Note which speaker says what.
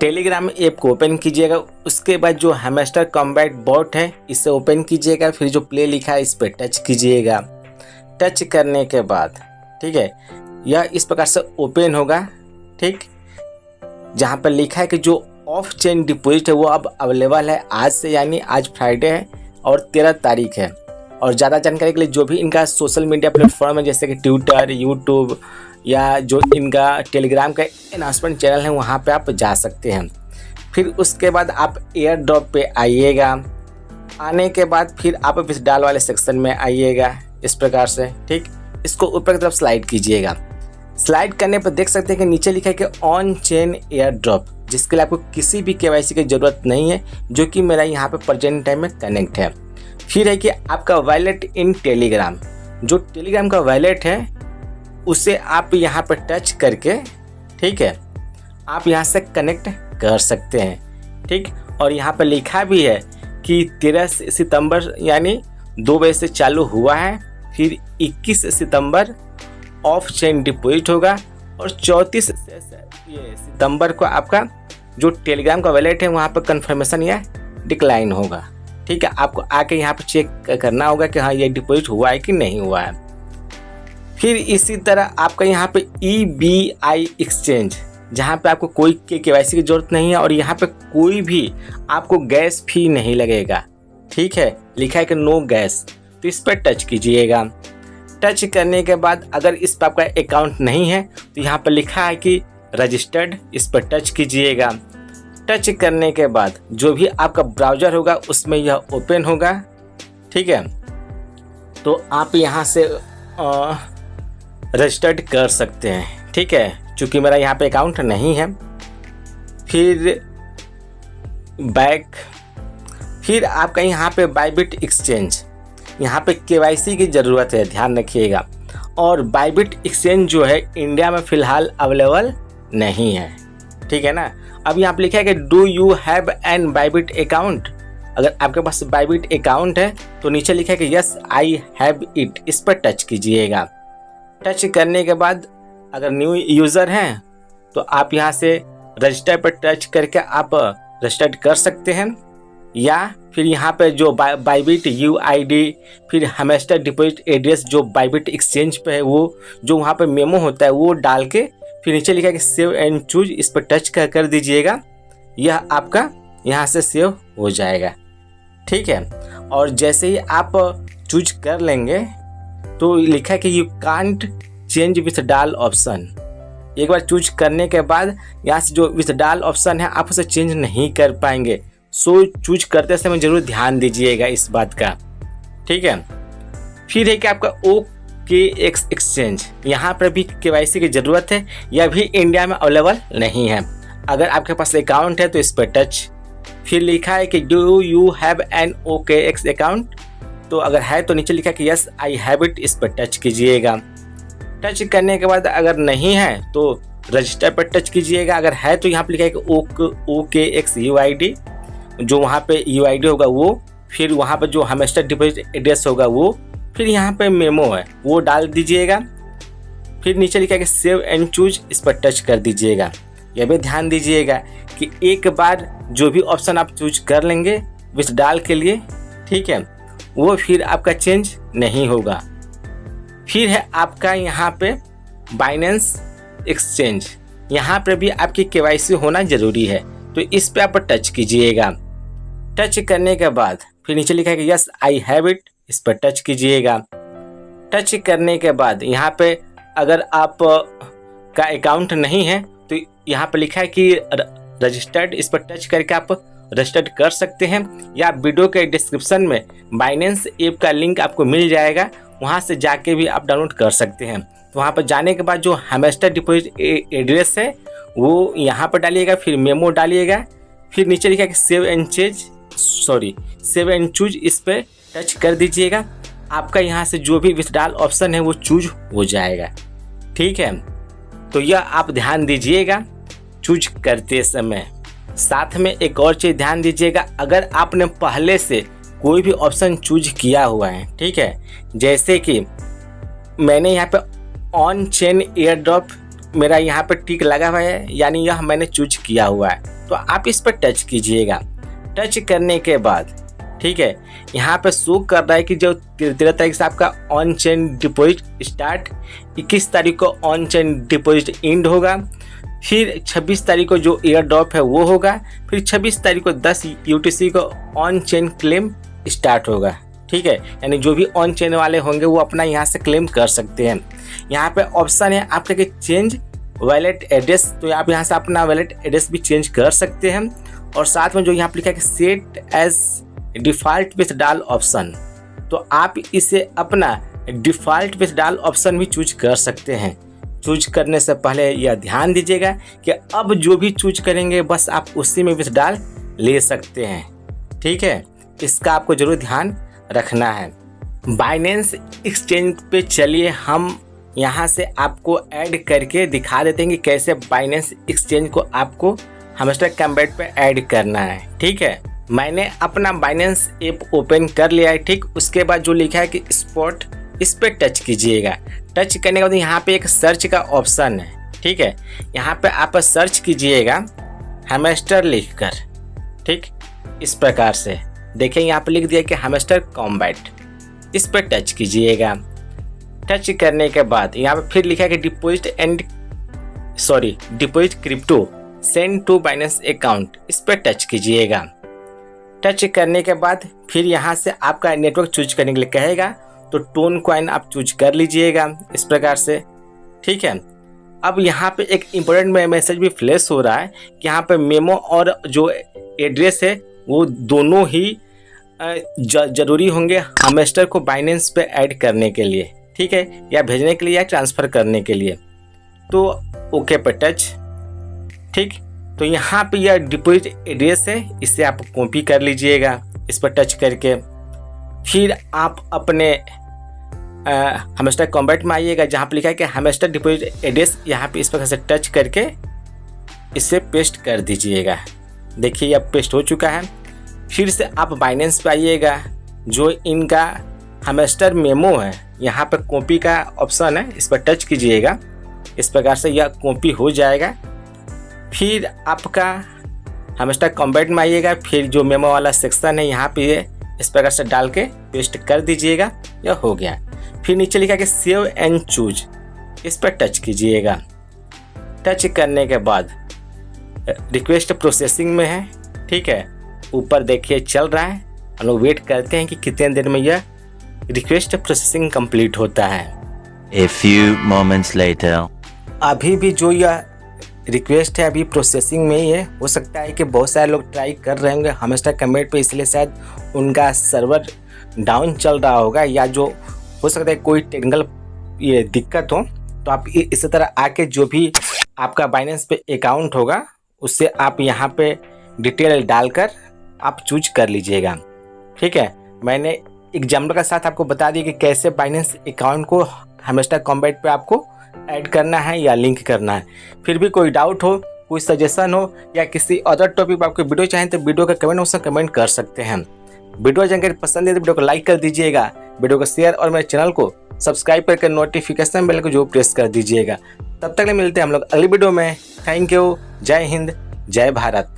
Speaker 1: Telegram app को open कीजिएगा। उसके बाद जो हैमस्टर कॉम्बैट बॉट है इसे ओपन कीजिएगा। फिर जो प्ले लिखा है इस पर टच कीजिएगा। टच करने के बाद ठीक है, यह इस प्रकार से ओपन होगा। ठीक, जहाँ पर लिखा है कि जो ऑफ चेन डिपॉजिट है वो अब अवेलेबल है आज से, यानी आज फ्राइडे है और 13 तारीख है। और ज़्यादा जानकारी के लिए जो भी इनका सोशल मीडिया प्लेटफॉर्म है जैसे कि ट्विटर, यूट्यूब या जो इनका टेलीग्राम का अनाउंसमेंट चैनल है वहाँ पे आप जा सकते हैं। फिर उसके बाद आप एयर ड्रॉप पे आइएगा। आने के बाद फिर आप विथड्रॉल वाले सेक्शन में आइएगा इस प्रकार से। ठीक, इसको ऊपर की तरफ स्लाइड कीजिएगा। स्लाइड करने पर देख सकते हैं कि नीचे लिखा है कि ऑन चेन एयर ड्रॉप, जिसके लिए आपको किसी भी केवाईसी की ज़रूरत नहीं है, जो कि मेरा यहाँ पे प्रेजेंट टाइम में कनेक्ट है। फिर है कि आपका वॉलेट इन टेलीग्राम, जो टेलीग्राम का वॉलेट है उसे आप यहाँ पर टच करके ठीक है आप यहाँ से कनेक्ट कर सकते हैं। ठीक, और यहाँ पर लिखा भी है कि 13 सितंबर यानी 2 बजे से चालू हुआ है। फिर 21 सितंबर ऑफ चेन डिपॉजिट होगा और 34 सितंबर को आपका जो टेलीग्राम का वॉलेट है वहाँ पर कंफर्मेशन या डिक्लाइन होगा। ठीक है, आपको आके यहाँ पर चेक करना होगा कि हाँ ये डिपॉजिट हुआ है कि नहीं हुआ है। फिर इसी तरह आपका यहाँ पे EBI एक्सचेंज, जहाँ पे आपको कोई केवाईसी की ज़रूरत नहीं है और यहाँ पे कोई भी आपको गैस फी नहीं लगेगा। ठीक है, लिखा है कि नो गैस, तो इस पर टच कीजिएगा। टच करने के बाद अगर इस पर आपका अकाउंट नहीं है तो यहाँ पर लिखा है कि रजिस्टर्ड, इस पर टच कीजिएगा। टच करने के बाद जो भी आपका ब्राउज़र होगा उसमें यह ओपन होगा। ठीक है, तो आप यहाँ से रजिस्टर्ड कर सकते हैं। ठीक है, चूँकि मेरा यहाँ पे अकाउंट नहीं है। फिर बैक, फिर आपका यहाँ पे बाइबिट एक्सचेंज, यहाँ पे केवाईसी की ज़रूरत है, ध्यान रखिएगा। और बाइबिट एक्सचेंज जो है इंडिया में फ़िलहाल अवेलेबल नहीं है। ठीक है ना। अब यहाँ पे लिखा है कि do you have an Bybit account, अगर आपके पास बाइबिट अकाउंट है तो नीचे लिखा है कि यस आई हैव इट, इस पर टच कीजिएगा। टच करने के बाद अगर न्यू यूज़र हैं तो आप यहाँ से रजिस्टर पर टच करके आप रजिस्टर्ड कर सकते हैं, या फिर यहाँ पे जो बाइबिट UID, फिर हैमस्टर डिपॉजिट एड्रेस जो बाइबिट एक्सचेंज पे है वो जो वहाँ पे मेमो होता है वो डाल के फिर नीचे लिखा है कि सेव एंड चूज, इस पर टच कर दीजिएगा। यह आपका यहाँ से सेव हो जाएगा। ठीक है, और जैसे ही आप चूज कर लेंगे तो लिखा है कि you can't change withdrawal option. एक बार चूज करने के बाद यहाँ से जो विथड्रॉल ऑप्शन है आप उसे चेंज नहीं कर पाएंगे। सो चूज करते समय जरूर ध्यान दीजिएगा इस बात का। ठीक है, फिर है कि आपका OKX एक्सचेंज, यहाँ पर भी केवाईसी की ज़रूरत है, यह भी इंडिया में अवेलेबल नहीं है। अगर आपके पास अकाउंट है तो इस पर टच। फिर लिखा है कि do you have an OKX account, तो अगर है तो नीचे लिखा है कि यस आई हैव इट, इस पर टच कीजिएगा। टच करने के बाद अगर नहीं है तो रजिस्टर पर टच कीजिएगा। अगर है तो यहाँ पर लिखा है कि OKX UID, जो वहाँ पे UID होगा वो, फिर वहाँ पर जो हैमस्टर डिपॉजिट एड्रेस होगा वो, फिर यहाँ पे मेमो है वो डाल दीजिएगा। फिर नीचे लिखा है कि सेव एंड चूज, इस पर टच कर दीजिएगा। यह भी ध्यान दीजिएगा कि एक बार जो भी ऑप्शन आप चूज कर लेंगे विथड्रॉल के लिए, ठीक है, वो फिर आपका चेंज नहीं होगा। फिर है आपका यहाँ पे बाइनेंस एक्सचेंज, यहाँ पर भी आपकी KYC होना ज़रूरी है, तो इस पर आप टच कीजिएगा। टच करने के बाद फिर नीचे लिखा है कि यस आई हैव इट, इस पर टच कीजिएगा। टच करने के बाद यहाँ पे अगर आप का अकाउंट नहीं है तो यहाँ पे लिखा है कि रजिस्टर्ड, इस पर टच करके आप रजिस्टर्ड कर सकते हैं, या वीडियो के डिस्क्रिप्शन में बाइनेंस ऐप का लिंक आपको मिल जाएगा, वहाँ से जाके भी आप डाउनलोड कर सकते हैं। तो वहाँ पर जाने के बाद जो हैमस्टर डिपॉजिट एड्रेस है वो यहाँ पर डालिएगा, फिर मेमो डालिएगा, फिर नीचे लिखा है कि सेव एंड चूज, इस पर टच कर दीजिएगा। आपका यहाँ से जो भी विथड्रॉल ऑप्शन है वो चूज हो जाएगा। ठीक है, तो यह आप ध्यान दीजिएगा चूज करते समय। साथ में एक और चीज़ ध्यान दीजिएगा, अगर आपने पहले से कोई भी ऑप्शन चूज किया हुआ है, ठीक है, जैसे कि मैंने यहाँ पे ऑन चेन एयर ड्रॉप मेरा यहाँ पे टिक लगा हुआ है, यानी यह मैंने चूज किया हुआ है, तो तो आप इस पर टच कीजिएगा। टच करने के बाद ठीक है, यहाँ पे शो कर रहा है कि जो 13 तारीख से आपका ऑन चेन डिपॉजिट स्टार्ट, 21 तारीख को ऑन चेन डिपॉजिट एंड होगा, फिर 26 तारीख को जो एयर ड्रॉप है वो होगा, फिर 26 तारीख को 10 UTC को ऑन चेन क्लेम स्टार्ट होगा। ठीक है, यानी जो भी ऑन चेन वाले होंगे वो अपना यहाँ से क्लेम कर सकते हैं। यहाँ पे ऑप्शन है आपका कि चेंज वैलेट एड्रेस, तो आप यहाँ से अपना वैलेट एड्रेस भी चेंज कर सकते हैं। और साथ में जो यहाँ पर लिखा है कि set as default withdrawal option, तो आप इसे अपना डिफ़ॉल्ट विथड्रॉल ऑप्शन भी चूज कर सकते हैं। चूज करने से पहले यह ध्यान दीजिएगा कि अब जो भी चूज करेंगे बस आप उसी में विथड्रॉल ले सकते हैं। ठीक है, इसका आपको जरूर ध्यान रखना है। बाइनेंस एक्सचेंज पे चलिए हम यहाँ से आपको ऐड करके दिखा देते हैं कि कैसे बाइनेंस एक्सचेंज को आपको हैमस्टर कॉम्बैट पे ऐड करना है। ठीक है, मैंने अपना बाइनेंस ऐप ओपन कर लिया है। ठीक, उसके बाद जो लिखा है कि स्पॉट, इस पे टच कीजिएगा। टच करने के बाद यहाँ पे एक सर्च का ऑप्शन है। ठीक है, यहाँ पे आप सर्च कीजिएगा हैमस्टर लिखकर। ठीक, इस प्रकार से देखिए यहाँ पे लिख दिया कि हैमस्टर कॉम्बैट, इस पे टच कीजिएगा। टच करने के बाद यहाँ पे फिर लिखा है कि deposit crypto send to Binance account, इस पे टच कीजिएगा। टच करने के बाद फिर यहाँ से आपका नेटवर्क चूज करने के लिए कहेगा, तो टोन कॉइन आप चूज कर लीजिएगा इस प्रकार से। ठीक है, अब यहाँ पे एक इम्पोर्टेंट मैसेज भी फ्लैश हो रहा है कि यहाँ पे मेमो और जो एड्रेस है वो दोनों ही जरूरी होंगे हैमस्टर को बाइनेंस पे ऐड करने के लिए। ठीक है, या भेजने के लिए या ट्रांसफ़र करने के लिए। तो ओके पे टच। ठीक, तो यहाँ पे यह डिपॉजिट एड्रेस है, इसे आप कॉपी कर लीजिएगा इस पर टच करके। फिर आप अपने हैमस्टर कॉम्बैट में आइएगा, जहाँ पे लिखा है कि हैमस्टर डिपॉजिट एड्रेस, यहाँ पे इस प्रकार से टच करके इसे पेस्ट कर दीजिएगा। देखिए यह पेस्ट हो चुका है। फिर से आप बाइनेंस पे आइएगा, जो इनका हैमस्टर मेमो है यहाँ पे कॉपी का ऑप्शन है, इस पर टच कीजिएगा। इस प्रकार से यह कॉपी हो जाएगा। फिर आपका हैमस्टर कॉम्बैट में आइएगा, फिर जो मेमो वाला सेक्शन है यहाँ पे इस प्रकार से डाल के पेस्ट कर दीजिएगा। यह हो गया। फिर नीचे लिखा कि सेव एंड चूज, इस पर टच कीजिएगा। टच करने के बाद रिक्वेस्ट प्रोसेसिंग में है। ठीक है, ऊपर देखिए चल रहा है। हम लोग वेट करते हैं कि कितने देर में यह रिक्वेस्ट प्रोसेसिंग कंप्लीट होता है।
Speaker 2: A few moments later.
Speaker 1: अभी भी जो यह रिक्वेस्ट है अभी प्रोसेसिंग में ही है। हो सकता है कि बहुत सारे लोग ट्राई कर रहे होंगे हैमस्टर कॉम्बैट पे, इसलिए शायद उनका सर्वर डाउन चल रहा होगा, या जो हो सकता है कोई टेक्निकल ये दिक्कत हो। तो आप इसी तरह आके जो भी आपका बाइनेंस पे अकाउंट होगा उससे आप यहाँ पे डिटेल डालकर आप चूज कर लीजिएगा। ठीक है, मैंने एग्जाम्पल के साथ आपको बता दिया कि कैसे बाइनेंस अकाउंट को हैमस्टर कॉम्बैट पे आपको ऐड करना है या लिंक करना है। फिर भी कोई डाउट हो, कोई सजेशन हो, या किसी अदर टॉपिक पर आपको वीडियो चाहें तो वीडियो का कमेंट ऑप्शन कमेंट कर सकते हैं। वीडियो जानकारी पसंद है तो वीडियो को लाइक कर दीजिएगा, वीडियो को शेयर और मेरे चैनल को सब्सक्राइब करके नोटिफिकेशन बेल को जो प्रेस कर दीजिएगा। तब तक मिलते हैं हम लोग अगली वीडियो में। Thank you. जय हिंद, जय भारत।